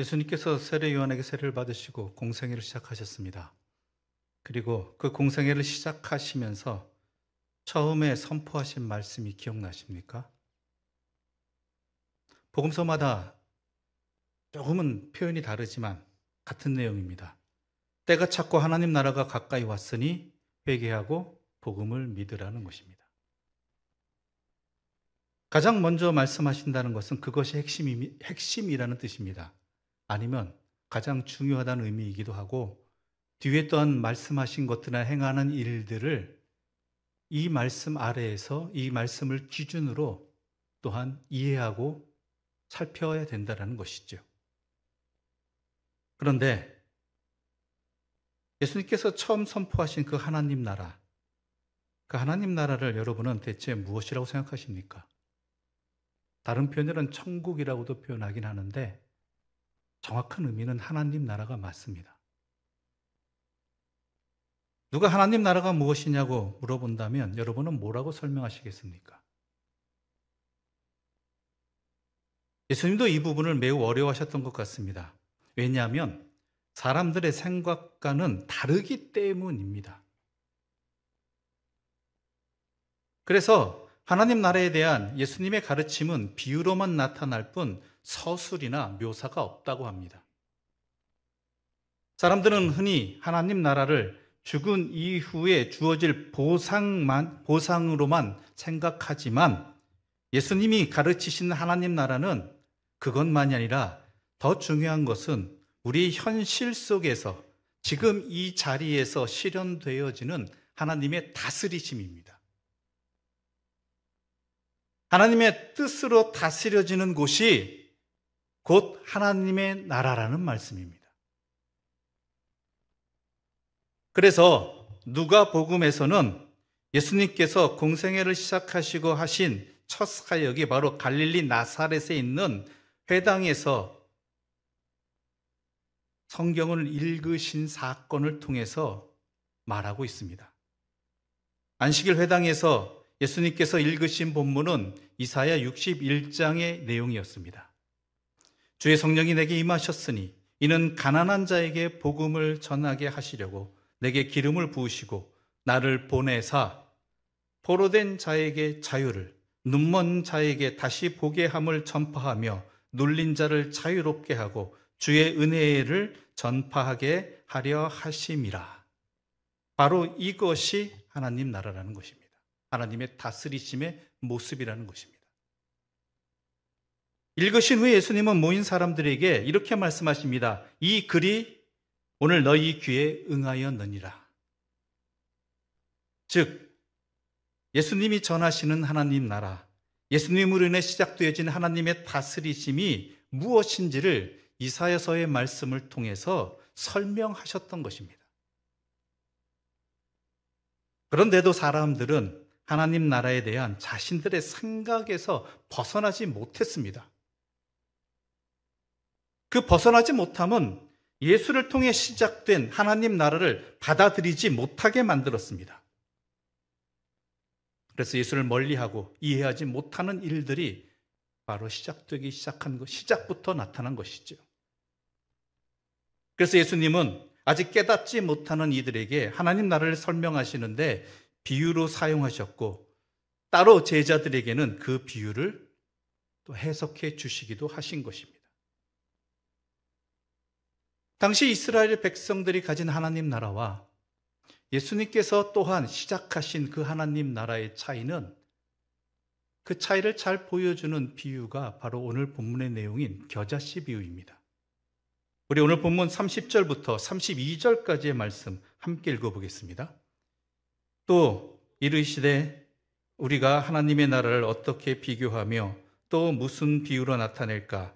예수님께서 세례 요한에게 세례를 받으시고 공생애를 시작하셨습니다. 그리고 그 공생애를 시작하시면서 처음에 선포하신 말씀이 기억나십니까? 복음서마다 조금은 표현이 다르지만 같은 내용입니다. 때가 찼고 하나님 나라가 가까이 왔으니 회개하고 복음을 믿으라는 것입니다. 가장 먼저 말씀하신다는 것은 그것이 핵심이라는 뜻입니다. 아니면 가장 중요하다는 의미이기도 하고, 뒤에 또한 말씀하신 것들이나 행하는 일들을 이 말씀 아래에서 이 말씀을 기준으로 또한 이해하고 살펴야 된다는 것이죠. 그런데 예수님께서 처음 선포하신 그 하나님 나라, 그 하나님 나라를 여러분은 대체 무엇이라고 생각하십니까? 다른 표현으로는 천국이라고도 표현하긴 하는데 정확한 의미는 하나님 나라가 맞습니다. 누가 하나님 나라가 무엇이냐고 물어본다면 여러분은 뭐라고 설명하시겠습니까? 예수님도 이 부분을 매우 어려워하셨던 것 같습니다. 왜냐하면 사람들의 생각과는 다르기 때문입니다. 그래서 하나님 나라에 대한 예수님의 가르침은 비유로만 나타날 뿐 서술이나 묘사가 없다고 합니다. 사람들은 흔히 하나님 나라를 죽은 이후에 주어질 보상으로만 생각하지만 예수님이 가르치신 하나님 나라는 그것만이 아니라 더 중요한 것은 우리 현실 속에서 지금 이 자리에서 실현되어지는 하나님의 다스리심입니다. 하나님의 뜻으로 다스려지는 곳이 곧 하나님의 나라라는 말씀입니다. 그래서 누가복음에서는 예수님께서 공생애를 시작하시고 하신 첫 사역이 바로 갈릴리 나사렛에 있는 회당에서 성경을 읽으신 사건을 통해서 말하고 있습니다. 안식일 회당에서 예수님께서 읽으신 본문은 이사야 61장의 내용이었습니다. 주의 성령이 내게 임하셨으니 이는 가난한 자에게 복음을 전하게 하시려고 내게 기름을 부으시고 나를 보내사 포로된 자에게 자유를, 눈먼 자에게 다시 보게 함을 전파하며 눌린 자를 자유롭게 하고 주의 은혜를 전파하게 하려 하심이라. 바로 이것이 하나님 나라라는 것입니다. 하나님의 다스리심의 모습이라는 것입니다. 읽으신 후에 예수님은 모인 사람들에게 이렇게 말씀하십니다. 이 글이 오늘 너희 귀에 응하였느니라. 즉 예수님이 전하시는 하나님 나라, 예수님으로 인해 시작되어진 하나님의 다스리심이 무엇인지를 이사야서의 말씀을 통해서 설명하셨던 것입니다. 그런데도 사람들은 하나님 나라에 대한 자신들의 생각에서 벗어나지 못했습니다. 그 벗어나지 못함은 예수를 통해 시작된 하나님 나라를 받아들이지 못하게 만들었습니다. 그래서 예수를 멀리하고 이해하지 못하는 일들이 바로 시작되기 시작한 것, 시작부터 나타난 것이죠. 그래서 예수님은 아직 깨닫지 못하는 이들에게 하나님 나라를 설명하시는데 비유로 사용하셨고 따로 제자들에게는 그 비유를 또 해석해 주시기도 하신 것입니다. 당시 이스라엘 백성들이 가진 하나님 나라와 예수님께서 또한 시작하신 그 하나님 나라의 차이는, 그 차이를 잘 보여주는 비유가 바로 오늘 본문의 내용인 겨자씨 비유입니다. 우리 오늘 본문 30절부터 32절까지의 말씀 함께 읽어보겠습니다. 또 이르시되 우리가 하나님의 나라를 어떻게 비교하며 또 무슨 비유로 나타낼까?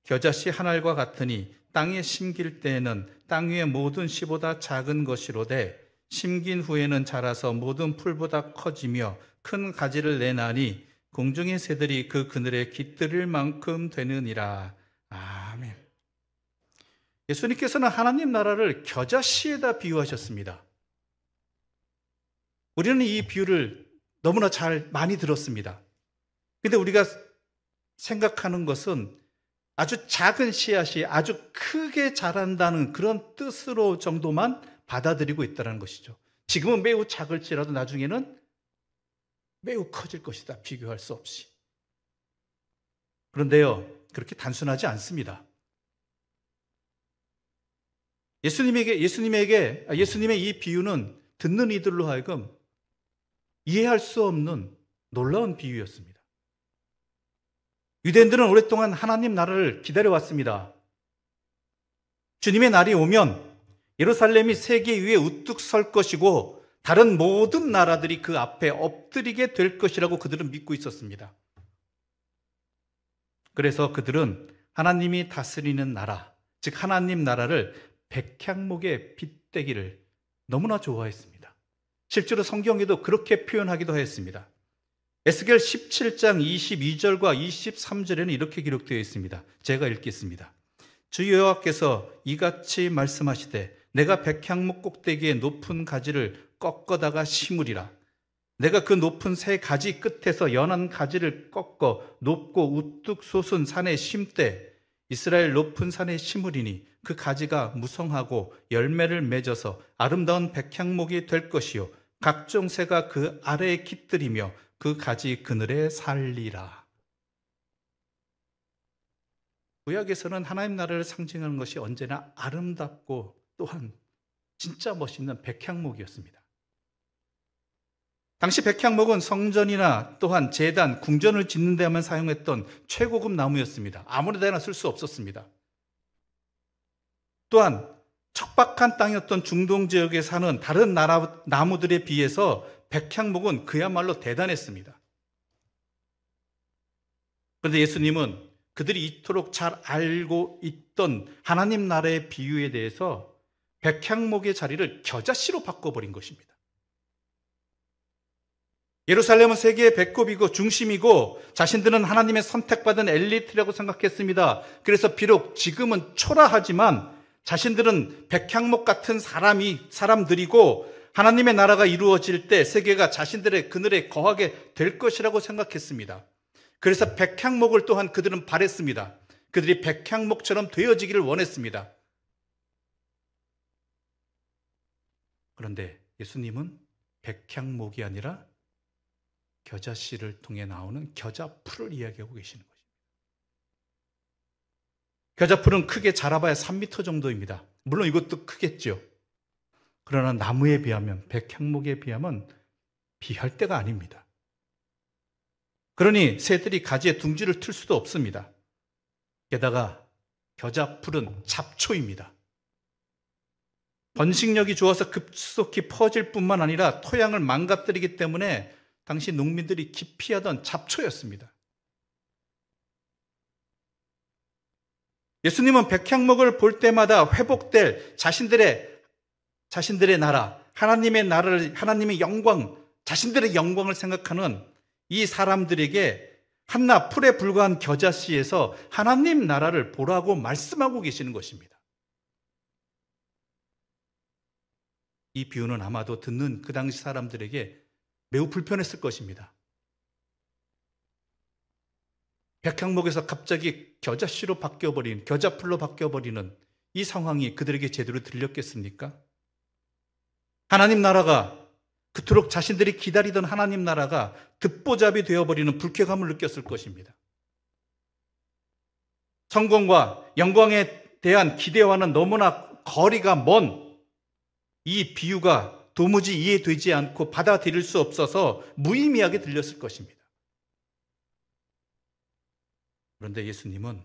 겨자씨 한 알과 같으니 땅에 심길 때에는 땅 위의 모든 씨보다 작은 것이로되 심긴 후에는 자라서 모든 풀보다 커지며 큰 가지를 내나니 공중의 새들이 그 그늘에 깃들일 만큼 되느니라. 아멘. 예수님께서는 하나님 나라를 겨자씨에다 비유하셨습니다. 우리는 이 비유를 너무나 많이 들었습니다. 근데 우리가 생각하는 것은 아주 작은 씨앗이 아주 크게 자란다는 그런 뜻으로 정도만 받아들이고 있다는 것이죠. 지금은 매우 작을지라도 나중에는 매우 커질 것이다. 비교할 수 없이. 그런데요, 그렇게 단순하지 않습니다. 예수님의 이 비유는 듣는 이들로 하여금 이해할 수 없는 놀라운 비유였습니다. 유대인들은 오랫동안 하나님 나라를 기다려왔습니다. 주님의 날이 오면 예루살렘이 세계 위에 우뚝 설 것이고 다른 모든 나라들이 그 앞에 엎드리게 될 것이라고 그들은 믿고 있었습니다. 그래서 그들은 하나님이 다스리는 나라, 즉 하나님 나라를 백향목에 빗대기를 너무나 좋아했습니다. 실제로 성경에도 그렇게 표현하기도 하였습니다. 에스겔 17장 22절과 23절에는 이렇게 기록되어 있습니다. 제가 읽겠습니다. 주 여호와께서 이같이 말씀하시되 내가 백향목 꼭대기에 높은 가지를 꺾어다가 심으리라. 내가 그 높은 새 가지 끝에서 연한 가지를 꺾어 높고 우뚝 솟은 산에 심되 이스라엘 높은 산에 심으리니 그 가지가 무성하고 열매를 맺어서 아름다운 백향목이 될 것이요 각종 새가 그 아래에 깃들이며 그 가지 그늘에 살리라. 구약에서는 하나님 나라를 상징하는 것이 언제나 아름답고 또한 진짜 멋있는 백향목이었습니다. 당시 백향목은 성전이나 또한 제단, 궁전을 짓는 데만 사용했던 최고급 나무였습니다. 아무나 데나 쓸 수 없었습니다. 또한 척박한 땅이었던 중동 지역에 사는 다른 나무들에 비해서 백향목은 그야말로 대단했습니다. 그런데 예수님은 그들이 이토록 잘 알고 있던 하나님 나라의 비유에 대해서 백향목의 자리를 겨자씨로 바꿔버린 것입니다. 예루살렘은 세계의 배꼽이고 중심이고 자신들은 하나님의 선택받은 엘리트라고 생각했습니다. 그래서 비록 지금은 초라하지만 자신들은 백향목 같은 사람들이고 하나님의 나라가 이루어질 때 세계가 자신들의 그늘에 거하게 될 것이라고 생각했습니다. 그래서 백향목을 또한 그들은 바랬습니다. 그들이 백향목처럼 되어지기를 원했습니다. 그런데 예수님은 백향목이 아니라 겨자씨를 통해 나오는 겨자풀을 이야기하고 계시는 것입니다. 겨자풀은 크게 자라봐야 3m 정도입니다. 물론 이것도 크겠죠. 그러나 나무에 비하면, 백향목에 비하면 비할 때가 아닙니다. 그러니 새들이 가지에 둥지를 틀 수도 없습니다. 게다가 겨자풀은 잡초입니다. 번식력이 좋아서 급속히 퍼질 뿐만 아니라 토양을 망가뜨리기 때문에 당시 농민들이 기피하던 잡초였습니다. 예수님은 백향목을 볼 때마다 회복될 자신들의 나라, 하나님의 나라를, 하나님의 영광, 자신들의 영광을 생각하는 이 사람들에게 한낱 풀에 불과한 겨자씨에서 하나님 나라를 보라고 말씀하고 계시는 것입니다. 이 비유는 아마도 듣는 그 당시 사람들에게 매우 불편했을 것입니다. 백향목에서 갑자기 겨자씨로 바뀌어버린, 겨자풀로 바뀌어버리는 이 상황이 그들에게 제대로 들렸겠습니까? 하나님 나라가, 그토록 자신들이 기다리던 하나님 나라가 듣보잡이 되어버리는 불쾌감을 느꼈을 것입니다. 성공과 영광에 대한 기대와는 너무나 거리가 먼 이 비유가 도무지 이해되지 않고 받아들일 수 없어서 무의미하게 들렸을 것입니다. 그런데 예수님은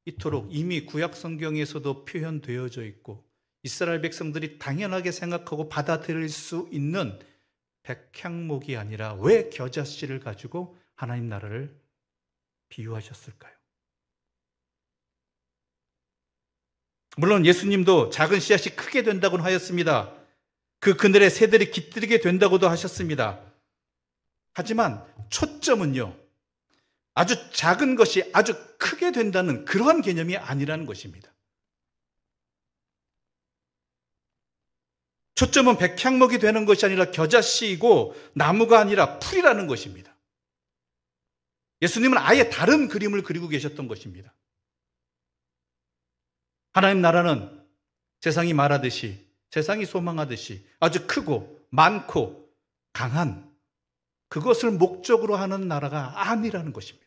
이토록 이미 구약 성경에서도 표현되어져 있고 이스라엘 백성들이 당연하게 생각하고 받아들일 수 있는 백향목이 아니라 왜 겨자씨를 가지고 하나님 나라를 비유하셨을까요? 물론 예수님도 작은 씨앗이 크게 된다고는 하였습니다. 그 그늘에 새들이 깃들게 된다고도 하셨습니다. 하지만 초점은요, 아주 작은 것이 아주 크게 된다는 그러한 개념이 아니라는 것입니다. 초점은 백향목이 되는 것이 아니라 겨자씨이고 나무가 아니라 풀이라는 것입니다. 예수님은 아예 다른 그림을 그리고 계셨던 것입니다. 하나님 나라는 세상이 말하듯이, 세상이 소망하듯이 아주 크고 많고 강한 그것을 목적으로 하는 나라가 아니라는 것입니다.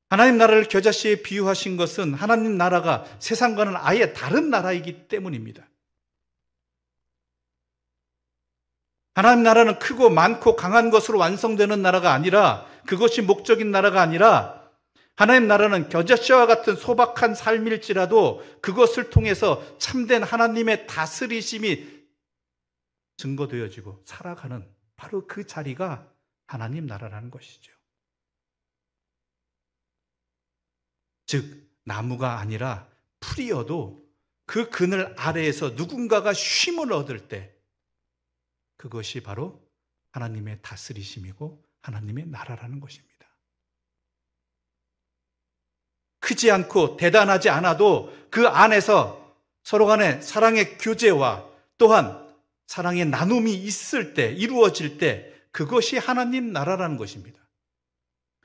하나님 나라를 겨자씨에 비유하신 것은 하나님 나라가 세상과는 아예 다른 나라이기 때문입니다. 하나님 나라는 크고 많고 강한 것으로 완성되는 나라가 아니라, 그것이 목적인 나라가 아니라, 하나님 나라는 겨자씨와 같은 소박한 삶일지라도 그것을 통해서 참된 하나님의 다스리심이 증거되어지고 살아가는 바로 그 자리가 하나님 나라라는 것이죠. 즉, 나무가 아니라 풀이어도 그 그늘 아래에서 누군가가 쉼을 얻을 때 그것이 바로 하나님의 다스리심이고 하나님의 나라라는 것입니다. 크지 않고 대단하지 않아도 그 안에서 서로 간의 사랑의 교제와 또한 사랑의 나눔이 있을 때, 이루어질 때 그것이 하나님 나라라는 것입니다.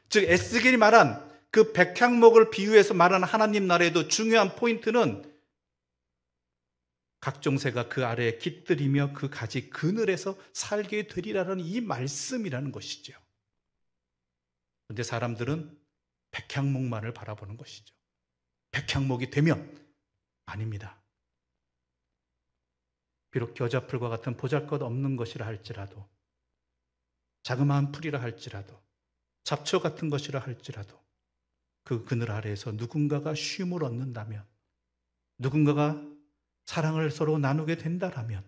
즉, 에스겔이 말한 그 백향목을 비유해서 말하는 하나님 나라에도 중요한 포인트는 각종 새가 그 아래에 깃들이며 그 가지 그늘에서 살게 되리라는 이 말씀이라는 것이죠. 그런데 사람들은 백향목만을 바라보는 것이죠. 백향목이 되면 아닙니다. 비록 겨자풀과 같은 보잘것없는 것이라 할지라도, 자그마한 풀이라 할지라도, 잡초 같은 것이라 할지라도 그 그늘 아래에서 누군가가 쉼을 얻는다면, 누군가가 사랑을 서로 나누게 된다라면,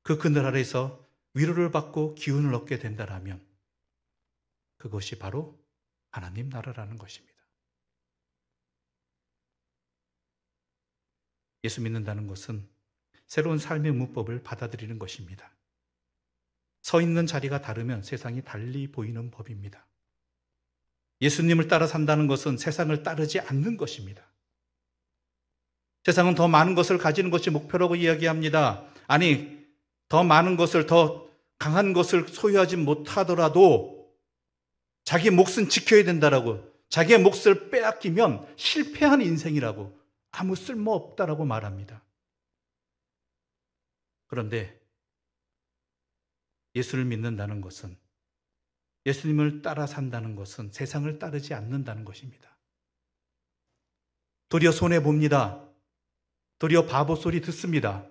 그 그늘 아래에서 위로를 받고 기운을 얻게 된다라면 그것이 바로 하나님 나라라는 것입니다. 예수 믿는다는 것은 새로운 삶의 문법을 받아들이는 것입니다. 서 있는 자리가 다르면 세상이 달리 보이는 법입니다. 예수님을 따라 산다는 것은 세상을 따르지 않는 것입니다. 세상은 더 많은 것을 가지는 것이 목표라고 이야기합니다. 아니, 더 많은 것을, 더 강한 것을 소유하지 못하더라도 자기 몫은 지켜야 된다라고, 자기의 몫을 빼앗기면 실패한 인생이라고, 아무 쓸모없다라고 말합니다. 그런데 예수를 믿는다는 것은, 예수님을 따라 산다는 것은 세상을 따르지 않는다는 것입니다. 도리어 손해봅니다. 도리어 바보 소리 듣습니다.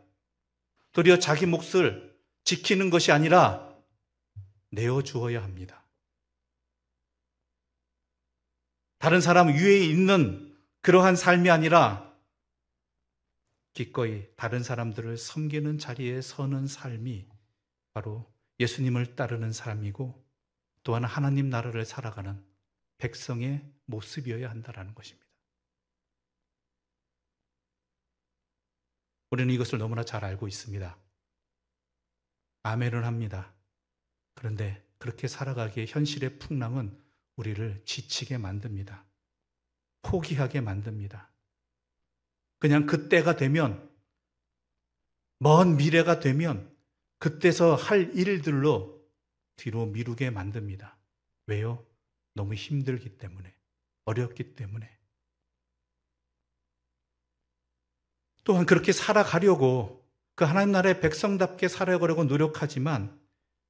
도리어 자기 몫을 지키는 것이 아니라 내어주어야 합니다. 다른 사람 위에 있는 그러한 삶이 아니라 기꺼이 다른 사람들을 섬기는 자리에 서는 삶이 바로 예수님을 따르는 삶이고, 또한 하나님 나라를 살아가는 백성의 모습이어야 한다는 것입니다. 우리는 이것을 너무나 잘 알고 있습니다. 아멘을 합니다. 그런데 그렇게 살아가기에 현실의 풍랑은 우리를 지치게 만듭니다. 포기하게 만듭니다. 그냥 그때가 되면, 먼 미래가 되면 그때서 할 일들로 뒤로 미루게 만듭니다. 왜요? 너무 힘들기 때문에, 어렵기 때문에. 또한 그렇게 살아가려고, 그 하나님 나라의 백성답게 살아가려고 노력하지만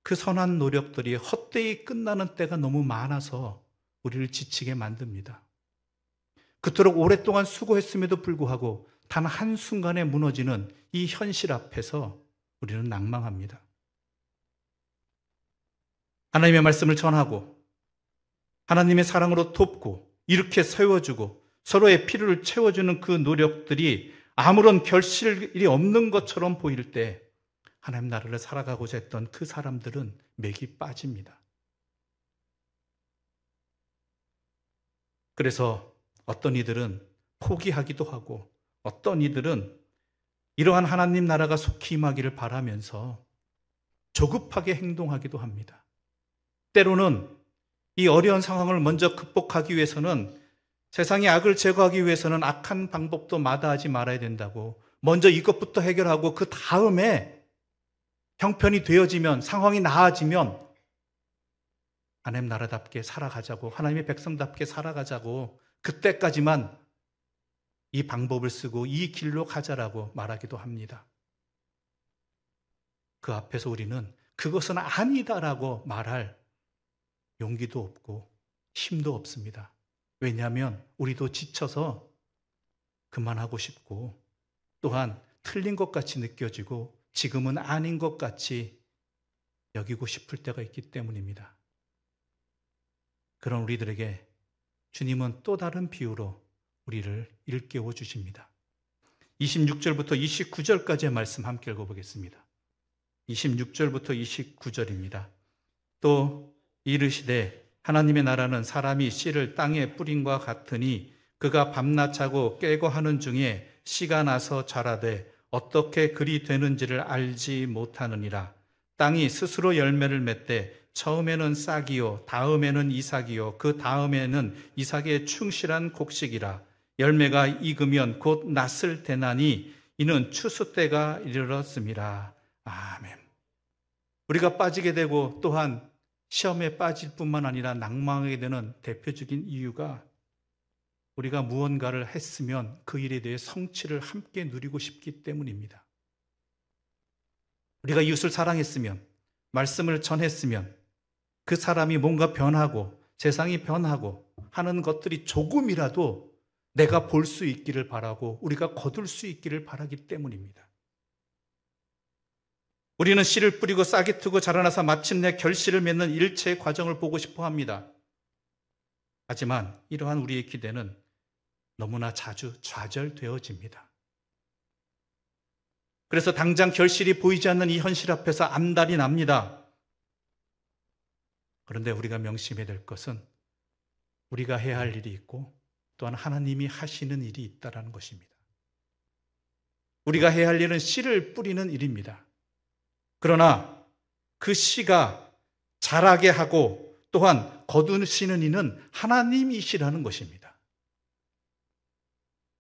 그 선한 노력들이 헛되이 끝나는 때가 너무 많아서 우리를 지치게 만듭니다. 그토록 오랫동안 수고했음에도 불구하고 단 한순간에 무너지는 이 현실 앞에서 우리는 낭망합니다. 하나님의 말씀을 전하고 하나님의 사랑으로 돕고 이렇게 세워주고 서로의 필요를 채워주는 그 노력들이 아무런 결실이 없는 것처럼 보일 때 하나님 나라를 살아가고자 했던 그 사람들은 맥이 빠집니다. 그래서 어떤 이들은 포기하기도 하고 어떤 이들은 이러한 하나님 나라가 속히 임하기를 바라면서 조급하게 행동하기도 합니다. 때로는 이 어려운 상황을 먼저 극복하기 위해서는, 세상의 악을 제거하기 위해서는 악한 방법도 마다하지 말아야 된다고, 먼저 이것부터 해결하고 그 다음에 형편이 되어지면, 상황이 나아지면 하나님 나라답게 살아가자고, 하나님의 백성답게 살아가자고, 그때까지만 이 방법을 쓰고 이 길로 가자라고 말하기도 합니다. 그 앞에서 우리는 그것은 아니다라고 말할 용기도 없고 힘도 없습니다. 왜냐하면 우리도 지쳐서 그만하고 싶고, 또한 틀린 것 같이 느껴지고 지금은 아닌 것 같이 여기고 싶을 때가 있기 때문입니다. 그런 우리들에게 주님은 또 다른 비유로 우리를 일깨워 주십니다. 26절부터 29절까지의 말씀 함께 읽어보겠습니다. 26절부터 29절입니다. 또 이르시되 하나님의 나라는 사람이 씨를 땅에 뿌린과 같으니 그가 밤낮 자고 깨고 하는 중에 씨가 나서 자라되 어떻게 그리 되는지를 알지 못하느니라. 땅이 스스로 열매를 맺되 처음에는 싹이요 다음에는 이삭이요 그 다음에는 이삭의 충실한 곡식이라. 열매가 익으면 곧 낫을 대나니 이는 추수 때가 이르렀음이라. 아멘. 우리가 빠지게 되고 또한 시험에 빠질 뿐만 아니라 낭망하게 되는 대표적인 이유가 우리가 무언가를 했으면 그 일에 대해 성취를 함께 누리고 싶기 때문입니다. 우리가 이웃을 사랑했으면, 말씀을 전했으면 그 사람이 뭔가 변하고 세상이 변하고 하는 것들이 조금이라도 내가 볼 수 있기를 바라고 우리가 거둘 수 있기를 바라기 때문입니다. 우리는 씨를 뿌리고 싹이 트고 자라나서 마침내 결실을 맺는 일체의 과정을 보고 싶어 합니다. 하지만 이러한 우리의 기대는 너무나 자주 좌절되어집니다. 그래서 당장 결실이 보이지 않는 이 현실 앞에서 안달이 납니다. 그런데 우리가 명심해야 될 것은 우리가 해야 할 일이 있고 또한 하나님이 하시는 일이 있다는 것입니다. 우리가 해야 할 일은 씨를 뿌리는 일입니다. 그러나 그 씨가 자라게 하고 또한 거두시는 이는 하나님이시라는 것입니다.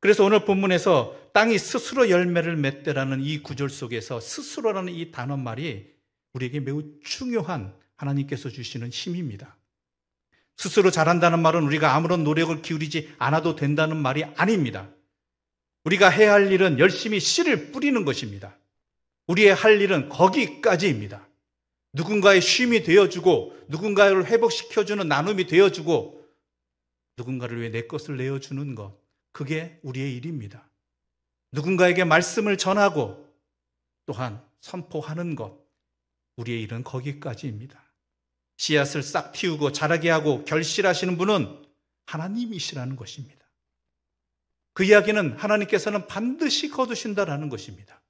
그래서 오늘 본문에서 땅이 스스로 열매를 맺대라는 이 구절 속에서 스스로라는 이 단어말이 우리에게 매우 중요한 하나님께서 주시는 힘입니다. 스스로 자란다는 말은 우리가 아무런 노력을 기울이지 않아도 된다는 말이 아닙니다. 우리가 해야 할 일은 열심히 씨를 뿌리는 것입니다. 우리의 할 일은 거기까지입니다. 누군가의 쉼이 되어주고 누군가를 회복시켜주는 나눔이 되어주고 누군가를 위해 내 것을 내어주는 것, 그게 우리의 일입니다. 누군가에게 말씀을 전하고 또한 선포하는 것, 우리의 일은 거기까지입니다. 씨앗을 싹 틔우고 자라게 하고 결실하시는 분은 하나님이시라는 것입니다. 그 이야기는 하나님께서는 반드시 거두신다라는 것입니다.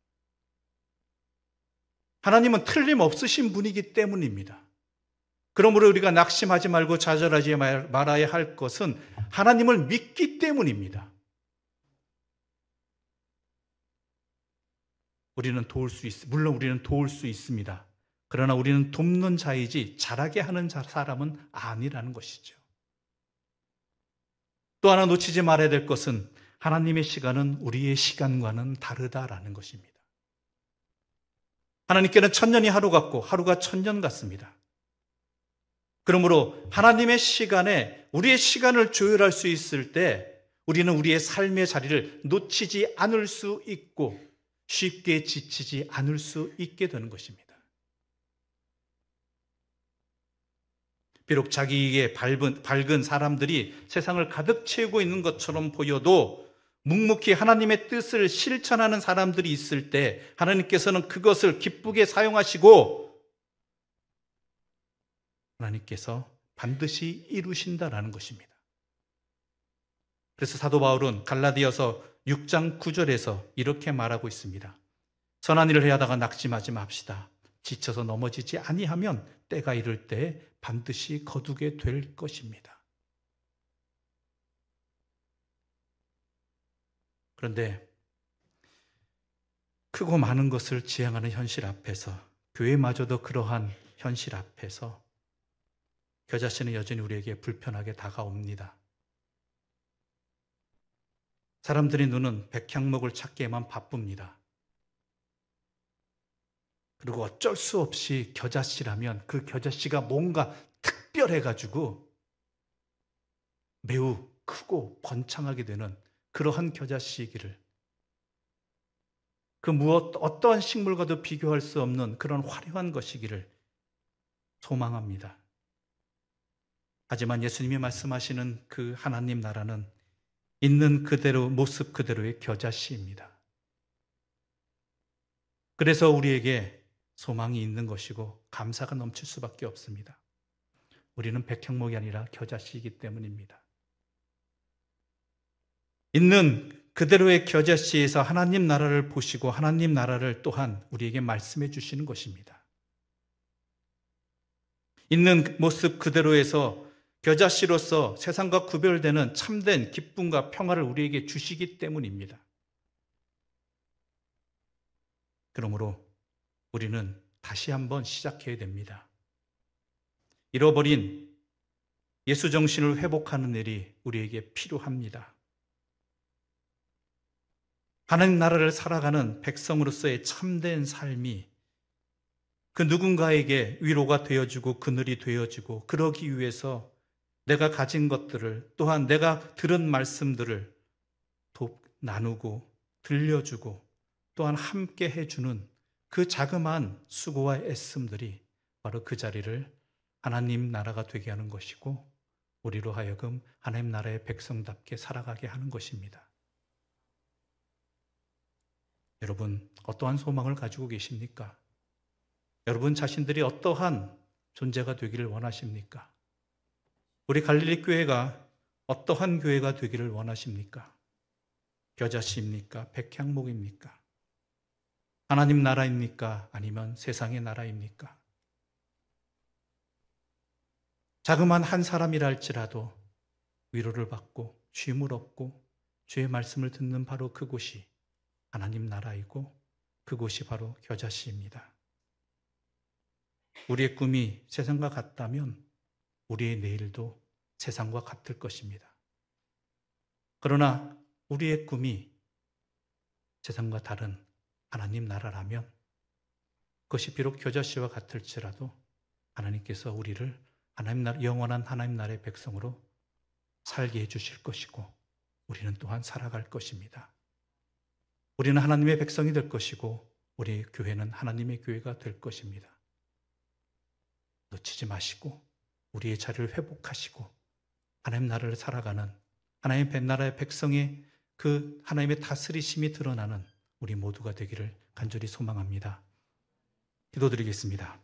하나님은 틀림없으신 분이기 때문입니다. 그러므로 우리가 낙심하지 말고 좌절하지 말아야 할 것은 하나님을 믿기 때문입니다. 물론 우리는 도울 수 있습니다. 그러나 우리는 돕는 자이지 자라게 하는 사람은 아니라는 것이죠. 또 하나 놓치지 말아야 될 것은 하나님의 시간은 우리의 시간과는 다르다라는 것입니다. 하나님께는 천년이 하루 같고 하루가 천년 같습니다. 그러므로 하나님의 시간에 우리의 시간을 조율할 수 있을 때 우리는 우리의 삶의 자리를 놓치지 않을 수 있고 쉽게 지치지 않을 수 있게 되는 것입니다. 비록 자기에게 밝은 사람들이 세상을 가득 채우고 있는 것처럼 보여도 묵묵히 하나님의 뜻을 실천하는 사람들이 있을 때 하나님께서는 그것을 기쁘게 사용하시고 하나님께서 반드시 이루신다라는 것입니다. 그래서 사도 바울은 갈라디아서 6장 9절에서 이렇게 말하고 있습니다. 선한 일을 해야다가 낙심하지 맙시다. 지쳐서 넘어지지 아니하면 때가 이를 때 반드시 거두게 될 것입니다. 그런데 크고 많은 것을 지향하는 현실 앞에서, 교회마저도 그러한 현실 앞에서 그 자신은 여전히 우리에게 불편하게 다가옵니다. 사람들의 눈은 백향목을 찾기에만 바쁩니다. 그리고 어쩔 수 없이 겨자씨라면 그 겨자씨가 뭔가 특별해가지고 매우 크고 번창하게 되는 그러한 겨자씨이기를, 그 어떠한 식물과도 비교할 수 없는 그런 화려한 것이기를 소망합니다. 하지만 예수님이 말씀하시는 그 하나님 나라는 있는 그대로, 모습 그대로의 겨자씨입니다. 그래서 우리에게 소망이 있는 것이고 감사가 넘칠 수밖에 없습니다. 우리는 백향목이 아니라 겨자씨이기 때문입니다. 있는 그대로의 겨자씨에서 하나님 나라를 보시고 하나님 나라를 또한 우리에게 말씀해 주시는 것입니다. 있는 모습 그대로에서 겨자씨로서 세상과 구별되는 참된 기쁨과 평화를 우리에게 주시기 때문입니다. 그러므로 우리는 다시 한번 시작해야 됩니다. 잃어버린 예수 정신을 회복하는 일이 우리에게 필요합니다. 하나님 나라를 살아가는 백성으로서의 참된 삶이 그 누군가에게 위로가 되어지고 그늘이 되어지고, 그러기 위해서 내가 가진 것들을, 또한 내가 들은 말씀들을 나누고 들려주고 또한 함께 해주는 그 자그마한 수고와 애씀들이 바로 그 자리를 하나님 나라가 되게 하는 것이고, 우리로 하여금 하나님 나라의 백성답게 살아가게 하는 것입니다. 여러분, 어떠한 소망을 가지고 계십니까? 여러분 자신들이 어떠한 존재가 되기를 원하십니까? 우리 갈릴리 교회가 어떠한 교회가 되기를 원하십니까? 겨자씨입니까? 백향목입니까? 하나님 나라입니까? 아니면 세상의 나라입니까? 자그마한 한 사람이라 할지라도 위로를 받고 쉼을 얻고 주의 말씀을 듣는 바로 그곳이 하나님 나라이고, 그곳이 바로 겨자씨입니다. 우리의 꿈이 세상과 같다면 우리의 내일도 세상과 같을 것입니다. 그러나 우리의 꿈이 세상과 다른 하나님 나라라면 그것이 비록 겨자씨와 같을지라도 하나님께서 우리를 하나님 나라, 영원한 하나님 나라의 백성으로 살게 해주실 것이고, 우리는 또한 살아갈 것입니다. 우리는 하나님의 백성이 될 것이고, 우리 교회는 하나님의 교회가 될 것입니다. 놓치지 마시고 우리의 자리를 회복하시고 하나님 나라를 살아가는 하나님의 나라의 백성의 그 하나님의 다스리심이 드러나는 우리 모두가 되기를 간절히 소망합니다. 기도드리겠습니다.